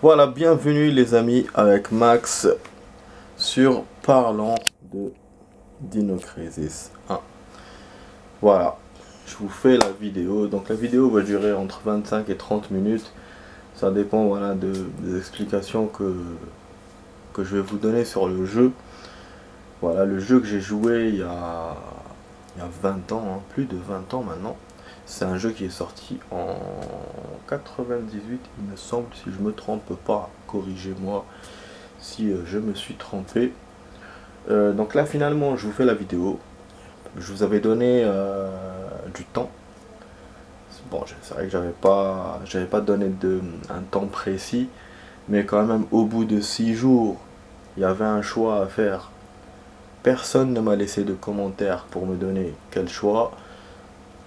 Voilà, bienvenue les amis avec Max sur Parlant de Dino Crisis 1. Voilà, je vous fais la vidéo. Donc la vidéo va durer entre 25 et 30 minutes. Ça dépend voilà, des explications que je vais vous donner sur le jeu. Voilà, le jeu que j'ai joué il y a 20 ans, hein, plus de 20 ans maintenant. C'est un jeu qui est sorti en 98, il me semble, si je me trompe pas, corrigez-moi si je me suis trompé. Donc là finalement je vous fais la vidéo. Je vous avais donné du temps. Bon, c'est vrai que j'avais pas donné un temps précis, mais quand même au bout de 6 jours, il y avait un choix à faire. Personne ne m'a laissé de commentaires pour me donner quel choix.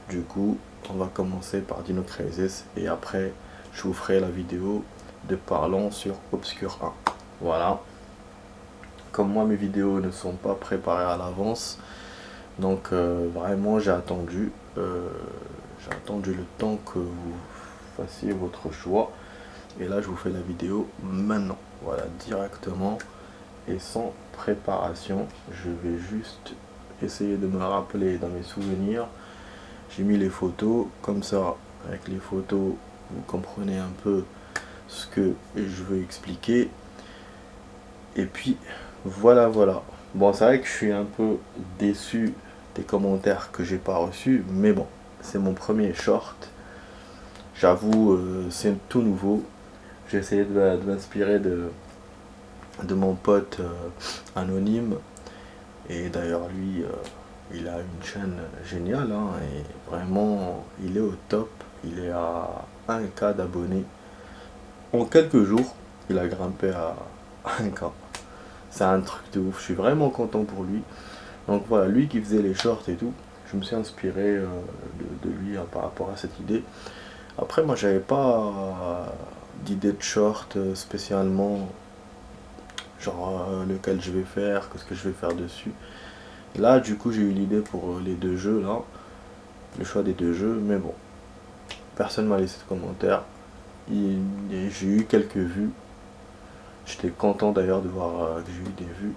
Du coup, on va commencer par Dino Crisis et après, je vous ferai la vidéo de parlant sur Obscure 1. Voilà. Comme moi, mes vidéos ne sont pas préparées à l'avance, donc vraiment, j'ai attendu le temps que vous fassiez votre choix. Et là, je vous fais la vidéo maintenant. Voilà, directement et sans préparation. Je vais juste essayer de me rappeler dans mes souvenirs. J'ai mis les photos, comme ça, avec les photos, vous comprenez un peu ce que je veux expliquer. Et puis, voilà. Bon, c'est vrai que je suis un peu déçu des commentaires que j'ai pas reçus, mais bon, c'est mon premier short. J'avoue, c'est tout nouveau. J'ai essayé de m'inspirer de mon pote anonyme. Et d'ailleurs, lui, il a une chaîne géniale, hein, et vraiment, il est au top. Il est à 1K d'abonnés. En quelques jours, il a grimpé à 1K. C'est un truc de ouf. Je suis vraiment content pour lui. Donc voilà, lui qui faisait les shorts et tout, je me suis inspiré de lui par rapport à cette idée. Après, moi, j'avais pas d'idée de short spécialement, genre lequel je vais faire, qu'est-ce que je vais faire dessus. Là, du coup, j'ai eu l'idée pour les deux jeux, là, le choix des deux jeux, mais bon, personne m'a laissé de commentaires. J'ai eu quelques vues. J'étais content d'ailleurs de voir que j'ai eu des vues.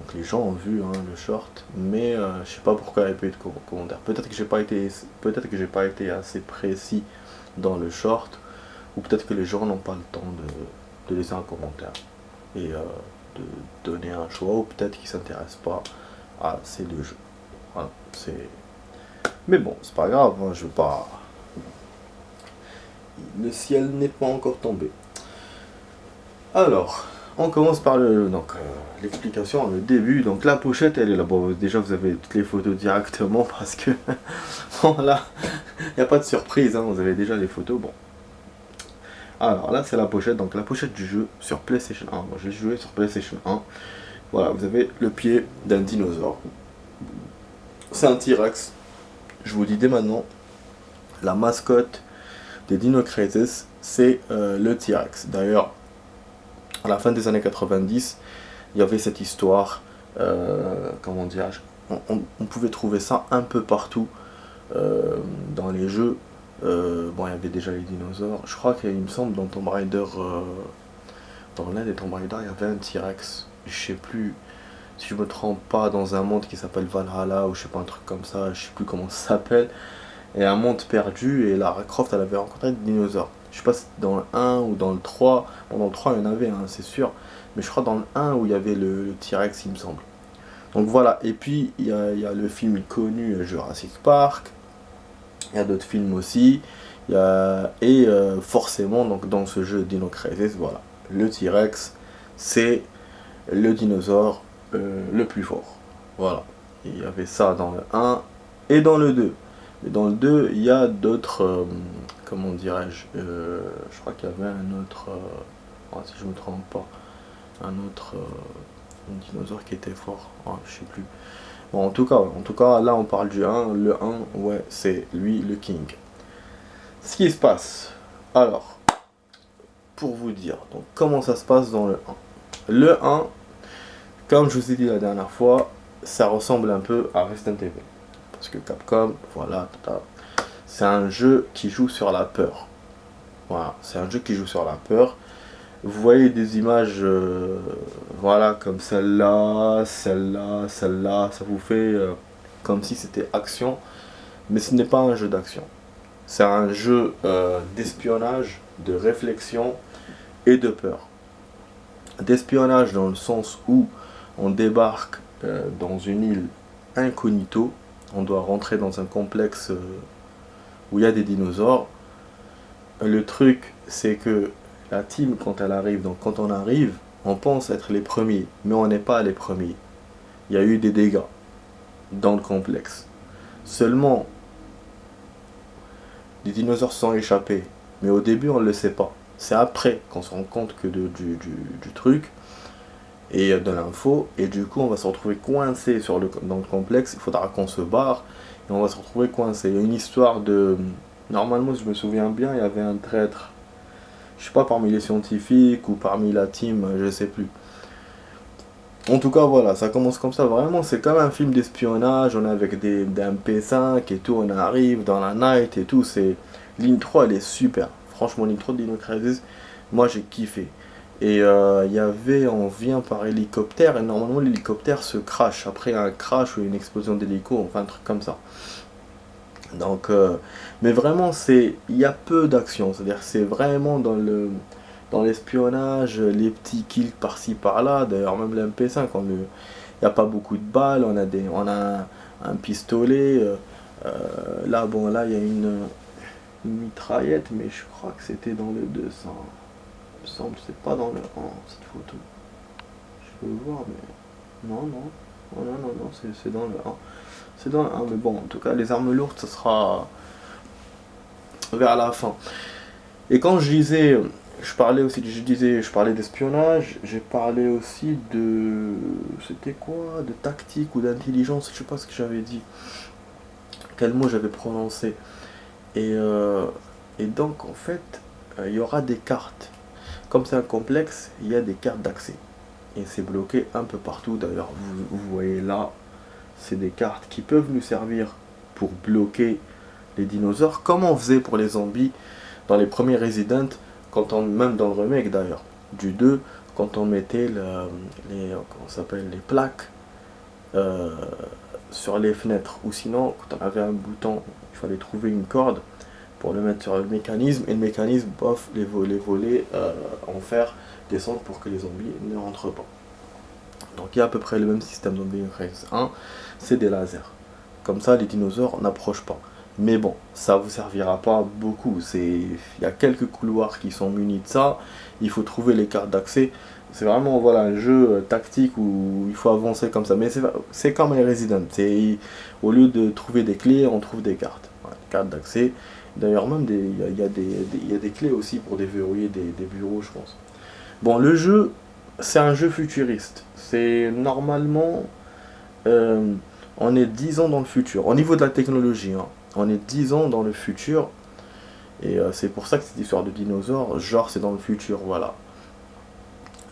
Donc les gens ont vu hein, le short, mais je sais pas pourquoi il n'y a pas eu de commentaires. Peut-être que j'ai pas été assez précis dans le short, ou peut-être que les gens n'ont pas le temps de laisser un commentaire et de donner un choix, ou peut-être qu'ils s'intéressent pas à ces deux jeux. Voilà, c'est. Mais bon, c'est pas grave, hein, je veux pas. Le ciel n'est pas encore tombé. Alors, on commence par l'explication, le début. Donc la pochette, elle est là. Bon, déjà vous avez toutes les photos directement parce que bon là, il n'y a pas de surprise. Hein, vous avez déjà les photos. Bon. Alors là, c'est la pochette. Donc la pochette du jeu sur PlayStation 1. Moi, j'ai joué sur PlayStation 1. Voilà, vous avez le pied d'un dinosaure. C'est un T-Rex. Je vous dis dès maintenant, la mascotte des Dino Crisis, c'est le T-Rex. D'ailleurs, à la fin des années 90, il y avait cette histoire, comment dirais-je, on pouvait trouver ça un peu partout dans les jeux. Bon, il y avait déjà les dinosaures. Je crois qu'il me semble dans Tomb Raider, dans l'un des Tomb Raider, il y avait un T-Rex. Je sais plus, si je me trompe pas, dans un monde qui s'appelle Valhalla ou je sais pas, un truc comme ça, je sais plus comment ça s'appelle. Et un monde perdu et Lara Croft elle avait rencontré des dinosaures. Je sais pas si c'était dans le 1 ou dans le 3. Bon, dans le 3 il y en avait, hein, c'est sûr. Mais je crois dans le 1 où il y avait le T-Rex, il me semble. Donc voilà, et puis il y a le film connu Jurassic Park. Il y a d'autres films aussi. Forcément, donc, dans ce jeu Dino Crisis, voilà. Le T-Rex, c'est le dinosaure le plus fort. Voilà. Il y avait ça dans le 1 et dans le 2. Mais dans le 2, il y a d'autres, comment dirais-je, je crois qu'il y avait un autre, si je ne me trompe pas, un autre dinosaure qui était fort, je sais plus. Bon, en tout cas, là on parle du 1, le 1, ouais, c'est lui le king. Ce qui se passe, alors, pour vous dire, donc comment ça se passe dans le 1. Le 1, comme je vous ai dit la dernière fois, ça ressemble un peu à Resident Evil. Parce que Capcom, voilà, c'est un jeu qui joue sur la peur. Voilà, c'est un jeu qui joue sur la peur. Vous voyez des images, voilà, comme celle-là, celle-là, celle-là, ça vous fait comme si c'était action, mais ce n'est pas un jeu d'action. C'est un jeu d'espionnage, de réflexion et de peur. D'espionnage dans le sens où on débarque dans une île incognito, on doit rentrer dans un complexe où il y a des dinosaures. Le truc, c'est que la team, quand elle arrive, donc quand on arrive, on pense être les premiers, mais on n'est pas les premiers. Il y a eu des dégâts dans le complexe. Seulement, les dinosaures sont échappés, mais au début, on ne le sait pas. C'est après qu'on se rend compte que du truc et de l'info, et du coup, on va se retrouver coincé dans le complexe. Il faudra qu'on se barre, et on va se retrouver coincé. Il y a une histoire de... Normalement, si je me souviens bien, il y avait un traître. Je sais pas, parmi les scientifiques ou parmi la team, je sais plus. En tout cas, voilà, ça commence comme ça. Vraiment, c'est comme un film d'espionnage. On est avec des MP5 et tout. On arrive dans la night et tout. L'intro, elle est super. Franchement, l'intro de Dino Crisis, moi j'ai kiffé. Et il y avait, on vient par hélicoptère. Et normalement, l'hélicoptère se crash. Après un crash ou une explosion d'hélico, enfin un truc comme ça. Donc, mais vraiment, il y a peu d'action. C'est-à-dire, c'est vraiment dans l'espionnage, les petits kills par-ci par-là. D'ailleurs, même l'MP5, il n'y a pas beaucoup de balles. On a un pistolet. Là, bon, là, il y a une mitraillette, mais je crois que c'était dans le 200. Il me semble, c'est pas dans le 1, cette photo. Je peux voir, mais non, non. Oh, non, non, non, c'est dans le 1. C'est dans le 1, mais bon, en tout cas, les armes lourdes, ce sera vers la fin. Et quand je disais, je parlais d'espionnage, j'ai parlé aussi de, c'était quoi, de tactique ou d'intelligence, je sais pas ce que j'avais dit, quel mot j'avais prononcé. Et, euh, et donc, en fait, il y aura des cartes. Comme c'est un complexe, il y a des cartes d'accès. Et c'est bloqué un peu partout. D'ailleurs, vous voyez là, c'est des cartes qui peuvent nous servir pour bloquer les dinosaures, comme on faisait pour les zombies dans les premiers Resident, même dans le remake d'ailleurs, du 2, quand on mettait les plaques sur les fenêtres, ou sinon, quand on avait un bouton, il fallait trouver une corde pour le mettre sur le mécanisme, et le mécanisme, bof, les volets en fer descendent pour que les zombies ne rentrent pas. Donc il y a à peu près le même système dans Binding of Isaac 1, c'est des lasers. Comme ça, les dinosaures n'approchent pas. Mais bon, ça vous servira pas beaucoup. Il y a quelques couloirs qui sont munis de ça. Il faut trouver les cartes d'accès. C'est vraiment voilà, un jeu tactique où il faut avancer comme ça. Mais c'est comme les Resident. Au lieu de trouver des clés, on trouve des cartes. Voilà, cartes d'accès. D'ailleurs, même il y a des clés aussi pour déverrouiller des bureaux, je pense. Bon, le jeu, c'est un jeu futuriste. C'est normalement, on est 10 ans dans le futur. Au niveau de la technologie, hein, on est 10 ans dans le futur. Et c'est pour ça que cette histoire de dinosaures, genre c'est dans le futur, voilà.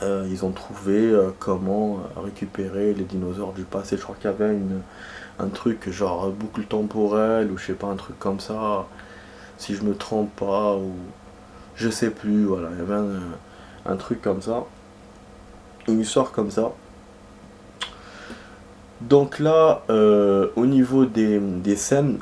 Ils ont trouvé comment récupérer les dinosaures du passé. Je crois qu'il y avait un truc genre boucle temporelle ou je sais pas, un truc comme ça. Si je me trompe pas, ou je sais plus, voilà. Il y avait un truc comme ça. Une histoire comme ça. Donc là, au niveau des scènes,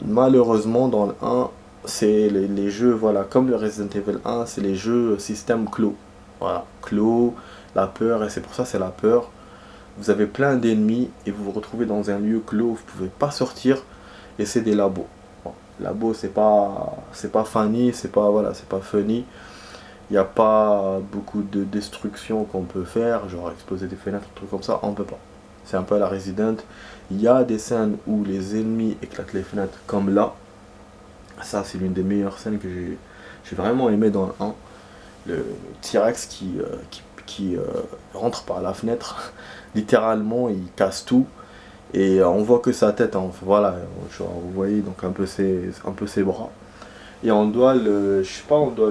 malheureusement dans le 1, c'est les jeux, voilà, comme le Resident Evil 1, c'est les jeux système clos. Voilà, clos, la peur, et c'est pour ça c'est la peur. Vous avez plein d'ennemis et vous vous retrouvez dans un lieu clos, vous pouvez pas sortir, et c'est des labos. Bon, labos, c'est pas funny, c'est pas funny. Il n'y a pas beaucoup de destruction qu'on peut faire, genre exploser des fenêtres, un truc comme ça, on peut pas. C'est un peu à la Resident. Il y a des scènes où les ennemis éclatent les fenêtres, comme là. Ça, c'est l'une des meilleures scènes que j'ai vraiment aimé dans le 1. Le T-Rex qui rentre par la fenêtre, littéralement, il casse tout. Et on voit que sa tête, hein, voilà, genre, vous voyez donc un peu ses bras. Et on doit je sais pas, on doit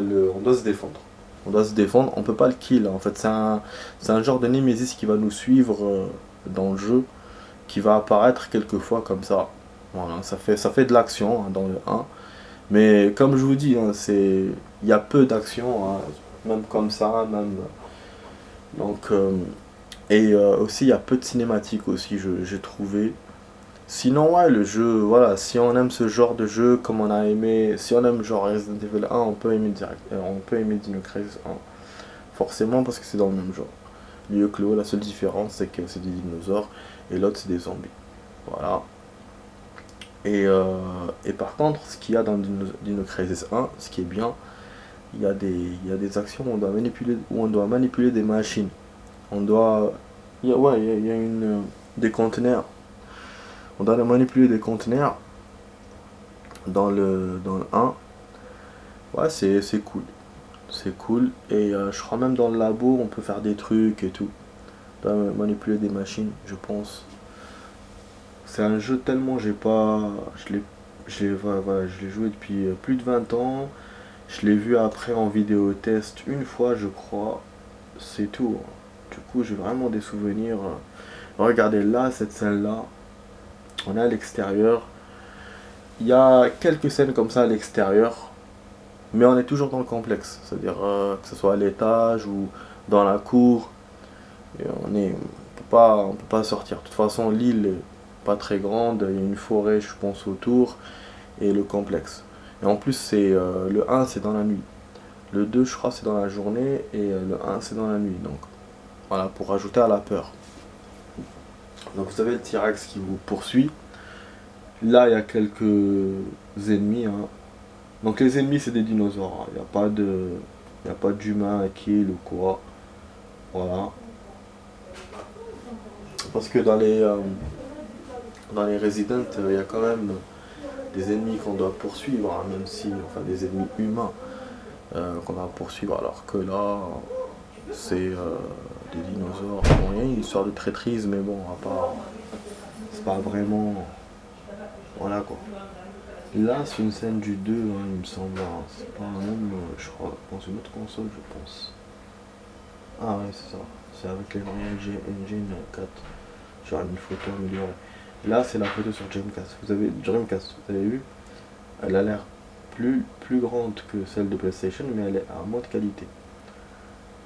se défendre. On doit se défendre, on peut pas le kill. En fait, c'est un genre de Nemesis qui va nous suivre dans le jeu, qui va apparaître quelquefois comme ça. Voilà, ça fait de l'action hein, dans le 1. Mais comme je vous dis, hein, il y a peu d'action. Hein. même comme ça, même... Donc, aussi, il y a peu de cinématiques aussi, j'ai trouvé. Sinon, ouais, le jeu, voilà, si on aime ce genre de jeu, comme on a aimé, si on aime genre Resident Evil 1, on peut aimer on peut aimer Dino Crisis 1. Forcément, parce que c'est dans le même genre. Lieu clos, la seule différence, c'est que c'est des dinosaures, et l'autre, c'est des zombies. Voilà. Et par contre, ce qu'il y a dans Dino Crisis 1, ce qui est bien, il y a des actions où on doit manipuler des machines. On doit... ouais, il y a des conteneurs. On doit manipuler des conteneurs dans le 1. Ouais, c'est cool. C'est cool. Et je crois même dans le labo, on peut faire des trucs et tout. On doit manipuler des machines, je pense. C'est un jeu tellement j'ai pas... voilà, je l'ai joué depuis plus de 20 ans. Je l'ai vu après en vidéo test une fois, je crois. C'est tout. Du coup, j'ai vraiment des souvenirs. Regardez là, cette scène-là. On est à l'extérieur. Il y a quelques scènes comme ça à l'extérieur. Mais on est toujours dans le complexe. C'est-à-dire que ce soit à l'étage ou dans la cour. Et on peut pas sortir. De toute façon, l'île est pas très grande. Il y a une forêt, je pense, autour. Et le complexe. Et en plus, le 1, c'est dans la nuit. Le 2, je crois, c'est dans la journée. Et le 1, c'est dans la nuit. Donc, voilà, pour rajouter à la peur. Donc, vous avez le T-Rex qui vous poursuit. Là, il y a quelques ennemis. Hein. Donc, les ennemis, c'est des dinosaures. Il n'y a pas d'humains à kill ou quoi. Voilà. Parce que dans les Resident, il y a quand même des ennemis qu'on doit poursuivre, hein, même si, enfin, des ennemis humains qu'on doit poursuivre. Alors que là, c'est des dinosaures. Bon, il y a une histoire de traîtrise, mais bon, c'est pas vraiment. Voilà quoi. Là, c'est une scène du 2, hein, il me semble. Hein. C'est pas un même, je crois, dans une autre console, je pense. Ah ouais, c'est ça. C'est avec les Engine 4. Genre une photo améliorée. Là, c'est la photo sur Dreamcast. Dreamcast, vous avez vu? Elle a l'air plus grande que celle de PlayStation, mais elle est à moins de qualité.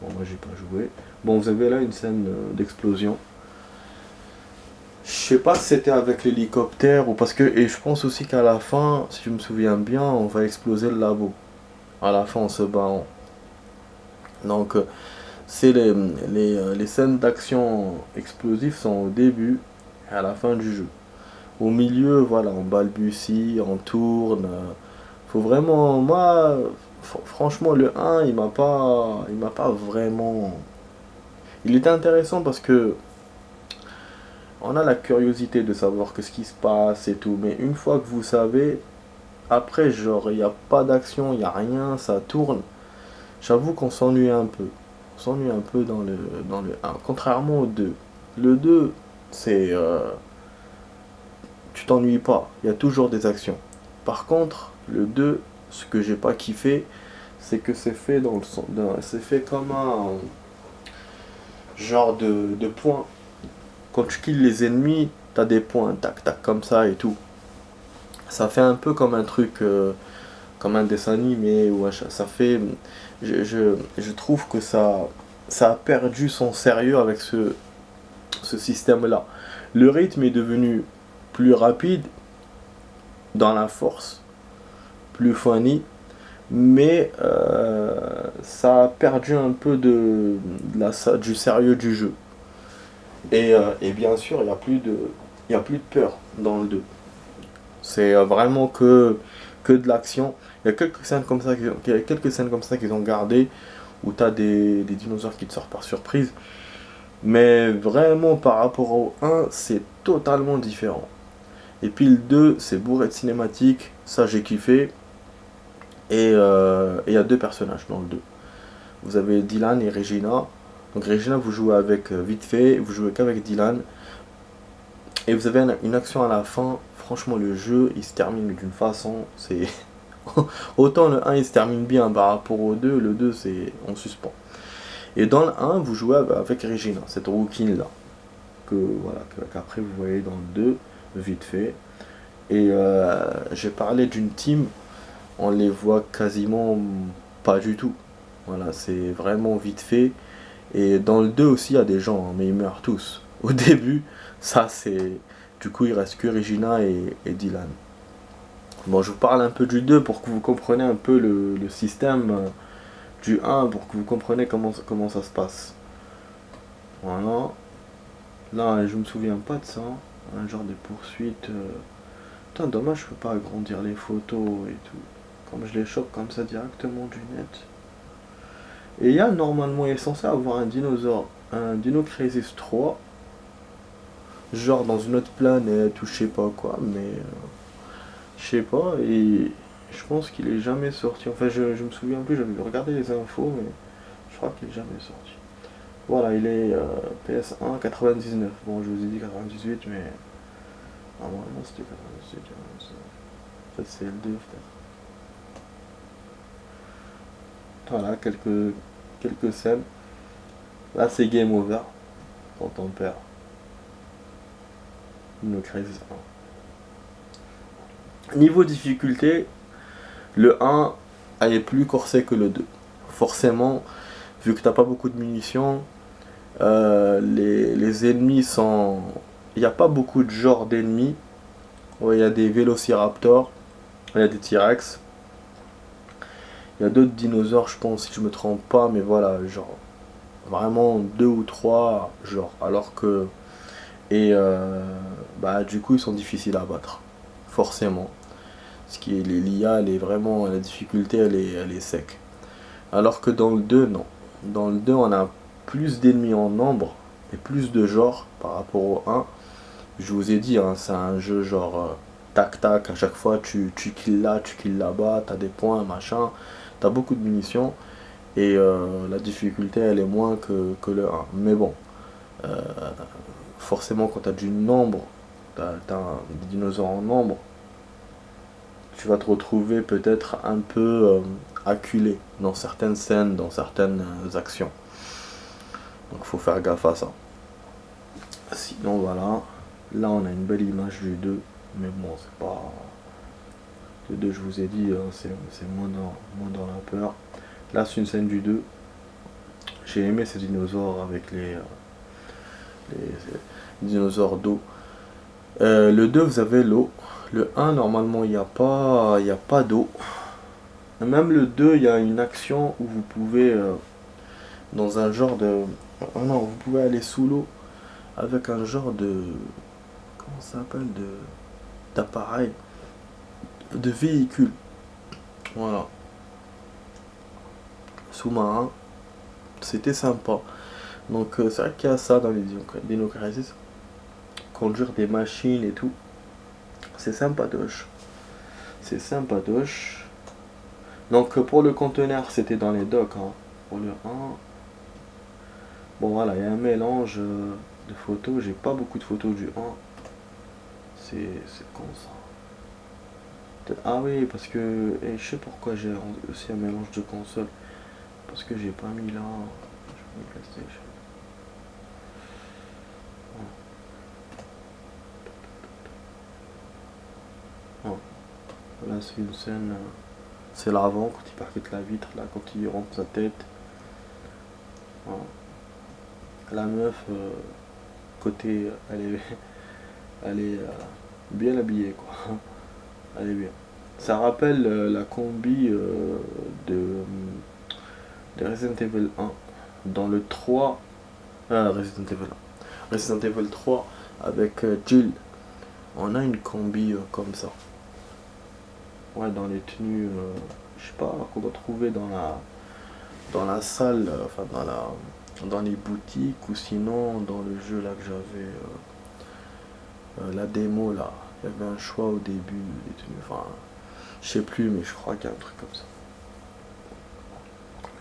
Bon, moi, j'ai pas joué. Bon, vous avez là une scène d'explosion. Je sais pas si c'était avec l'hélicoptère ou parce que... Et je pense aussi qu'à la fin, si je me souviens bien, on va exploser le labo. À la fin, on se bat. Donc, c'est les scènes d'action explosives sont au début et à la fin du jeu. Au milieu, voilà, on balbutie, on tourne. Faut vraiment... Moi, franchement, le 1, il m'a pas vraiment... Il était intéressant parce que on a la curiosité de savoir que ce qui se passe et tout, mais une fois que vous savez, après, genre, il n'y a pas d'action, il n'y a rien, ça tourne. J'avoue qu'on s'ennuie un peu. On s'ennuie un peu dans le 1, contrairement au 2. Le 2, c'est... tu t'ennuies pas, il y a toujours des actions. Par contre, le 2, ce que j'ai pas kiffé, c'est que c'est fait c'est fait comme un genre de point. Quand tu kills les ennemis, t'as des points, tac, tac, comme ça et tout. Ça fait un peu comme un truc, comme un dessin animé, ou ça fait... Je trouve que ça a perdu son sérieux avec ce système-là. Le rythme est devenu plus rapide, dans la force, plus funny, mais ça a perdu un peu du sérieux du jeu. Et bien sûr, il y a plus de peur dans le 2. C'est vraiment que de l'action. Il y a quelques scènes comme ça qu'ils ont gardées où tu as des dinosaures qui te sortent par surprise. Mais vraiment par rapport au 1, c'est totalement différent. Et puis le 2, c'est bourré de cinématiques, ça j'ai kiffé. Et il y a deux personnages dans le 2. Vous avez Dylan et Regina. Donc Regina, vous jouez avec vite fait, vous jouez qu'avec Dylan. Et vous avez une action à la fin. Franchement, le jeu, il se termine d'une façon, c'est... Autant le 1, il se termine bien par rapport au 2, le 2, c'est en suspens. Et dans le 1, vous jouez avec Regina, cette rouquine là. Voilà, qu'après vous voyez dans le 2, vite fait. Et j'ai parlé d'une team, on les voit quasiment pas du tout. Voilà, c'est vraiment vite fait. Et dans le 2 aussi, il y a des gens, hein, mais ils meurent tous. Au début, ça c'est... Du coup, il reste que Regina et Dylan. Bon, je vous parle un peu du 2 pour que vous compreniez un peu le système du 1, pour que vous compreniez comment ça se passe. Voilà. Là, je me souviens pas de ça. Un genre de poursuite. Putain, dommage, je peux pas agrandir les photos et tout. Comme je les chope comme ça directement du net. Et il y a normalement, il est censé avoir un dinosaure, un Dino Crisis 3. Genre dans une autre planète ou je sais pas quoi, mais je sais pas. Et je pense qu'il est jamais sorti. Enfin, je me souviens plus, j'avais regardé les infos, mais je crois qu'il est jamais sorti. Voilà, il est PS1 99. Bon, je vous ai dit 98, mais normalement c'était 98. En fait, c'est le 2 peut-être. Voilà, quelques scènes. Là, c'est game over quand on perd. Dino Crisis 1. Niveau difficulté, le 1 est plus corsé que le 2. Forcément, vu que t'as pas beaucoup de munitions, les ennemis sont... Il n'y a pas beaucoup de genres d'ennemis. Ouais, il y a des vélociraptors, il y a des T-Rex. Il y a d'autres dinosaures, je pense, si je me trompe pas, mais voilà, genre, vraiment 2 ou 3 genre, alors que... Et bah du coup, ils sont difficiles à battre, forcément. Ce qui est l'IA, elle est vraiment, la difficulté, elle est sec. Alors que dans le 2, non. Dans le 2, on a plus d'ennemis en nombre et plus de genres par rapport au 1. Je vous ai dit, hein, c'est un jeu genre tac tac, à chaque fois tu kills là, tu kills là-bas, t'as des points, machin, t'as beaucoup de munitions et la difficulté elle est moins que le 1. Mais bon, euh, forcément quand t'as du nombre, des dinosaures en nombre, tu vas te retrouver peut-être un peu acculé dans certaines scènes, dans certaines actions. Donc faut faire gaffe à ça. Sinon voilà, là on a une belle image du 2, mais bon c'est pas... Le 2 je vous ai dit, hein, c'est moins dans la peur. Là c'est une scène du 2. J'ai aimé ces dinosaures avec les dinosaures d'eau. Le 2 vous avez l'eau. Le 1 normalement il y a pas d'eau. Même le 2 il y a une action où vous pouvez dans un genre de... Oh non, vous pouvez aller sous l'eau avec un genre de... Comment ça s'appelle, d'appareil, de véhicule. Voilà. Sous-marin. C'était sympa. Donc c'est vrai qu'il y a ça dans les Dino Crisis. Conduire des machines et tout. C'est sympatoche. C'est sympatoche. Donc pour le conteneur, c'était dans les docks. Hein. Pour le 1. Bon voilà, il y a un mélange de photos. J'ai pas beaucoup de photos du 1. C'est con ça. Ah oui, parce que... Et je sais pourquoi j'ai aussi un mélange de consoles. Parce que j'ai pas mis là... Je vais PlayStation. Oh. Là c'est une scène... C'est l'avant, quand il percute la vitre, là, quand il rentre sa tête. Voilà. La meuf, côté... Elle est bien habillée, quoi. Elle est bien. Ça rappelle la combi de Resident Evil 1. Dans le 3... Resident Evil 1. Resident Evil 3 avec Jill. On a une combi comme ça. Ouais, dans les tenues, je sais pas, qu'on doit trouver dans la salle, enfin dans les boutiques ou sinon dans le jeu là que j'avais, la démo là. Il y avait un choix au début, les tenues, enfin, je sais plus, mais je crois qu'il y a un truc comme ça.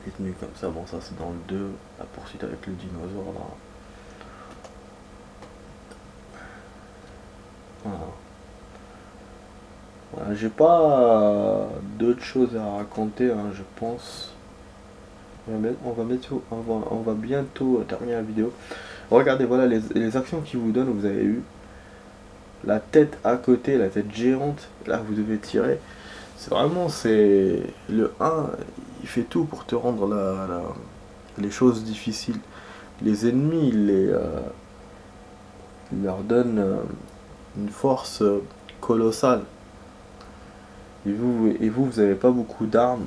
Les tenues comme ça, bon, ça c'est dans le 2, la poursuite avec le dinosaure là. Voilà. Voilà, j'ai pas d'autres choses à raconter, hein, je pense. On va bientôt terminer la vidéo. Regardez, voilà les actions qui vous donnent, vous avez eu la tête à côté, la tête géante, là vous devez tirer. C'est vraiment, c'est le 1, il fait tout pour te rendre les choses difficiles. Les ennemis, il leur donne une force colossale. Vous avez pas beaucoup d'armes.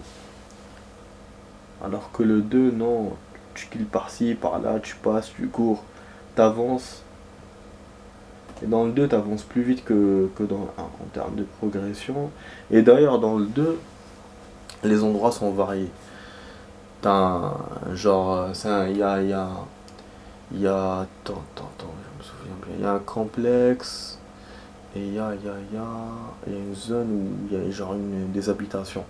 Alors que le 2, non, tu kills par-ci, par-là, tu passes, tu cours, t'avances. Et dans le 2, t'avances plus vite que dans le 1 en termes de progression. Et d'ailleurs, dans le 2, les endroits sont variés. T'as genre, attends, je me souviens bien. Il y a un complexe, et il y a une zone où il y a genre des habitations.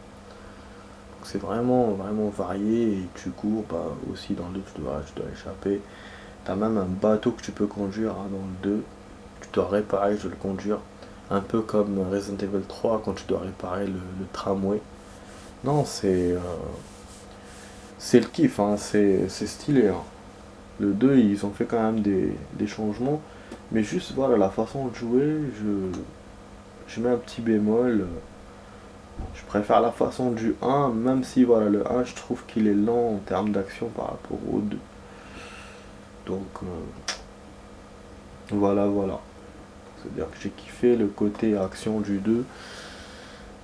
C'est vraiment, vraiment varié et tu cours, bah, aussi dans le 2, tu dois échapper. T'as même un bateau que tu peux conduire, hein, dans le 2. Tu dois réparer, je dois le conduire. Un peu comme Resident Evil 3 quand tu dois réparer le tramway. Non, c'est le kiff, hein, c'est stylé, hein. Le 2, ils ont fait quand même des changements. Mais juste, voilà, la façon de jouer, je mets un petit bémol. Je préfère la façon du 1, même si voilà, le 1, je trouve qu'il est lent en termes d'action par rapport au 2. Donc, voilà, voilà. C'est-à-dire que j'ai kiffé le côté action du 2,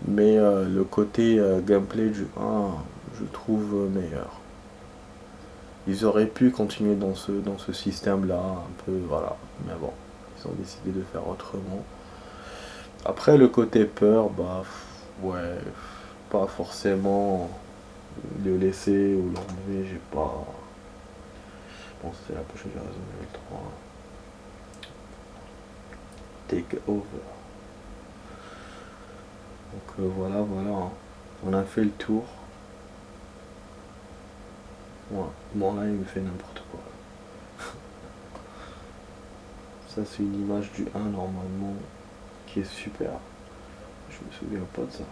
mais le côté gameplay du 1, je trouve meilleur. Ils auraient pu continuer dans ce système-là, un peu, voilà. Mais bon, ils ont décidé de faire autrement. Après, le côté peur, bah, ouais, pas forcément le laisser ou l'enlever, j'ai pas. Bon, c'était la prochaine raison de 3. Take over. Donc voilà, voilà, hein. On a fait le tour. Ouais. Bon, là, il me fait n'importe quoi. Ça, c'est une image du 1 normalement qui est super. Je me souviens pas de ça.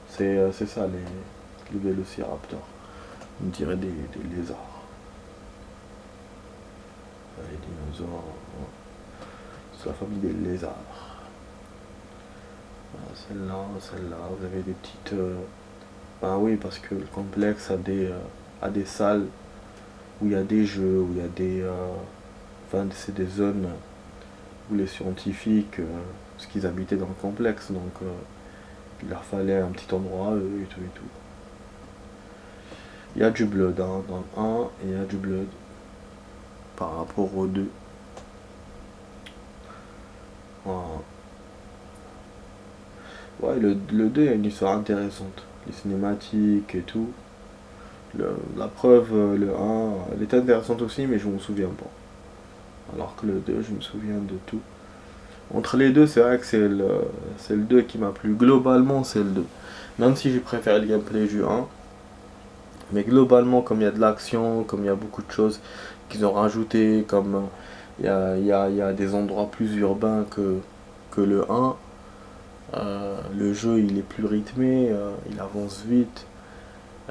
C'est ça, les vélociraptors. On dirait des lézards. Les dinosaures. Ouais. C'est la famille des lézards. Voilà, celle-là. Vous avez des petites. Ben oui, parce que le complexe a des salles où il y a des jeux, où il y a des. Enfin, c'est des zones où les scientifiques, parce qu'ils habitaient dans le complexe, donc il leur fallait un petit endroit, eux, et tout et tout. Il y a du blood, hein, dans le 1, et il y a du blood par rapport au 2. Voilà. Ouais, le 2 a une histoire intéressante. Les cinématiques et tout. La preuve, le 1, elle était intéressante aussi, mais je m'en souviens pas. Alors que le 2, je me souviens de tout. Entre les deux, c'est vrai que c'est le 2 qui m'a plu. Globalement, c'est le 2. Même si j'ai préféré le gameplay du 1. Mais globalement, comme il y a de l'action, comme il y a beaucoup de choses qu'ils ont rajouté, comme il y a des endroits plus urbains que le 1, le jeu il est plus rythmé, il avance vite.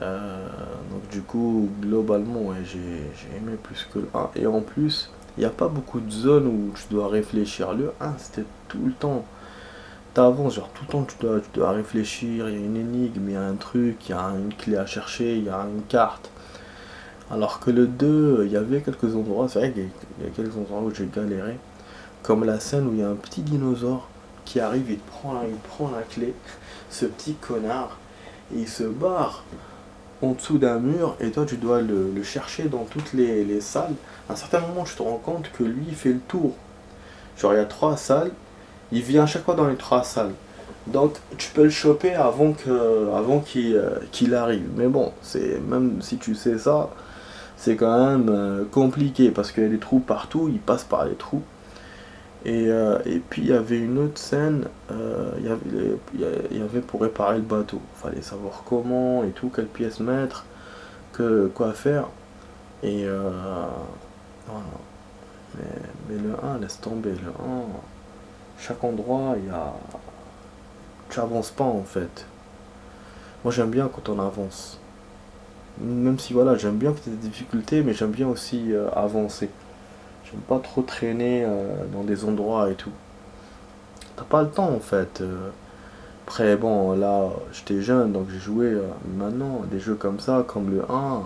Donc du coup, globalement, ouais, j'ai aimé plus que le 1. Et en plus, il n'y a pas beaucoup de zones où tu dois réfléchir. Le 1, c'était tout le temps. T'avances, genre tout le temps tu dois réfléchir, il y a une énigme, il y a un truc, il y a une clé à chercher, il y a une carte. Alors que le 2, il y avait quelques endroits, c'est vrai qu'il y a quelques endroits où j'ai galéré. Comme la scène où il y a un petit dinosaure qui arrive, il prend la clé, ce petit connard, et il se barre en dessous d'un mur, et toi tu dois le chercher dans toutes les salles. À un certain moment, tu te rends compte que lui, il fait le tour. Genre, il y a 3 salles, il vient à chaque fois dans les 3 salles. Donc, tu peux le choper avant qu'il arrive. Mais bon, même si tu sais ça, c'est quand même compliqué parce qu'il y a des trous partout, il passe par les trous. Et puis il y avait une autre scène, il y avait pour réparer le bateau. Il fallait savoir comment et tout, quelle pièce mettre, quoi faire. Et voilà. Mais le 1, laisse tomber. Le 1, chaque endroit, tu avances pas en fait. Moi j'aime bien quand on avance. Même si voilà, j'aime bien que tu aies des difficultés, mais j'aime bien aussi avancer. J'aime pas trop traîner dans des endroits et tout. T'as pas le temps en fait. Après, bon, là, j'étais jeune, donc j'ai joué. Maintenant, des jeux comme ça, comme le 1,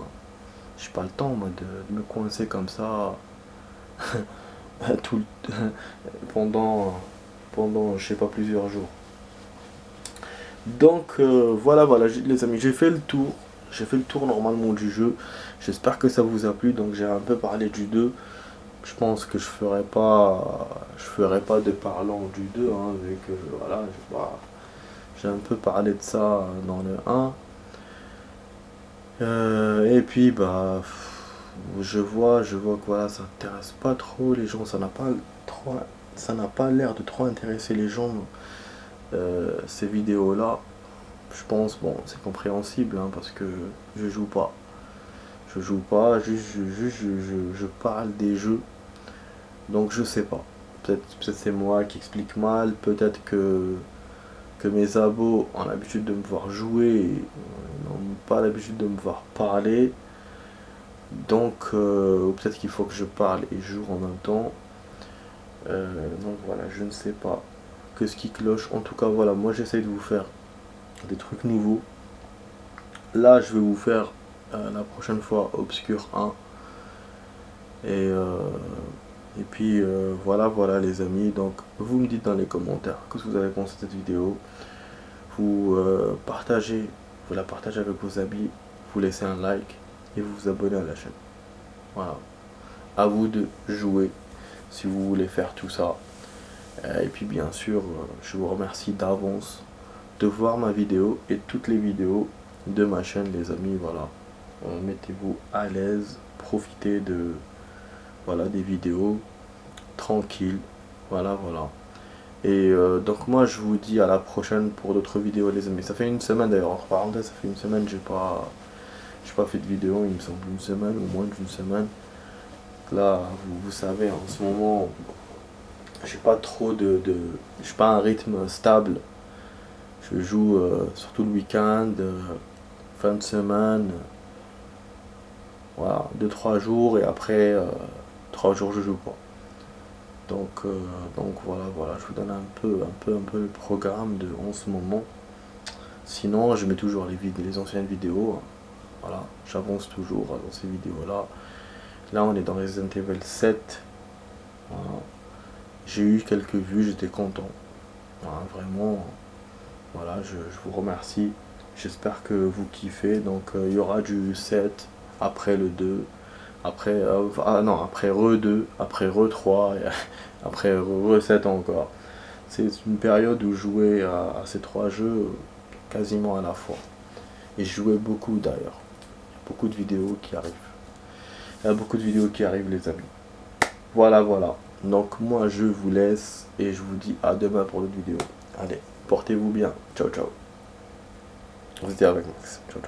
j'ai pas le temps, moi, de me coincer comme ça tout le- pendant, je sais pas, plusieurs jours. Donc, voilà, les amis, j'ai fait le tour. J'ai fait le tour normalement du jeu. J'espère que ça vous a plu. Donc, j'ai un peu parlé du 2. Je pense que je ferai pas de parlant du 2, hein, vu que, voilà, j'ai un peu parlé de ça dans le 1. Et puis je vois que voilà, ça intéresse pas trop les gens, trop, ça n'a pas l'air de trop intéresser les gens, ces vidéos-là. Je pense, bon, c'est compréhensible, hein, parce que je joue pas. Je joue pas, je parle des jeux, donc je sais pas. Peut-être c'est moi qui explique mal, peut-être que mes abos ont l'habitude de me voir jouer et n'ont pas l'habitude de me voir parler. Donc, ou peut-être qu'il faut que je parle et joue en même temps. Donc voilà, je ne sais pas que ce qui cloche. En tout cas, voilà, moi j'essaie de vous faire des trucs nouveaux. Là, je vais vous faire la prochaine fois Obscure 1. Et puis voilà les amis. Donc, vous me dites dans les commentaires ce que vous avez pensé de cette vidéo. Vous la partagez avec vos amis. Vous laissez un like et vous vous abonnez à la chaîne. Voilà. À vous de jouer si vous voulez faire tout ça. Et puis bien sûr, je vous remercie d'avance de voir ma vidéo et toutes les vidéos de ma chaîne, les amis. Voilà. Mettez-vous à l'aise, profitez voilà, des vidéos tranquilles. Voilà. Et donc moi je vous dis à la prochaine pour d'autres vidéos, les amis. Ça fait une semaine d'ailleurs, entre parenthèses, ça fait une semaine que j'ai pas fait de vidéo, il me semble une semaine ou moins d'une semaine. Là, vous savez, en ce moment, j'ai pas trop j'ai pas un rythme stable. Je joue surtout le week-end, fin de semaine, voilà, 2-3 jours et après 3 jours je joue pas. Donc voilà, je vous donne un peu le programme en ce moment. Sinon, je mets toujours les anciennes vidéos. Voilà, j'avance toujours dans ces vidéos-là. Là, on est dans Resident Evil 7. Voilà. J'ai eu quelques vues, j'étais content. Voilà, vraiment, voilà, je vous remercie. J'espère que vous kiffez. Donc, il y aura du 7, après le 2, après, non, après Re 2, après Re 3, et après Re 7 encore. C'est une période où je jouais à ces 3 jeux quasiment à la fois. Et je jouais beaucoup d'ailleurs. Beaucoup de vidéos qui arrivent. Il y a beaucoup de vidéos qui arrivent, les amis. Voilà. Donc moi je vous laisse et je vous dis à demain pour d'autres vidéos. Allez, portez-vous bien. Ciao. Vous étiez avec Max. Ciao.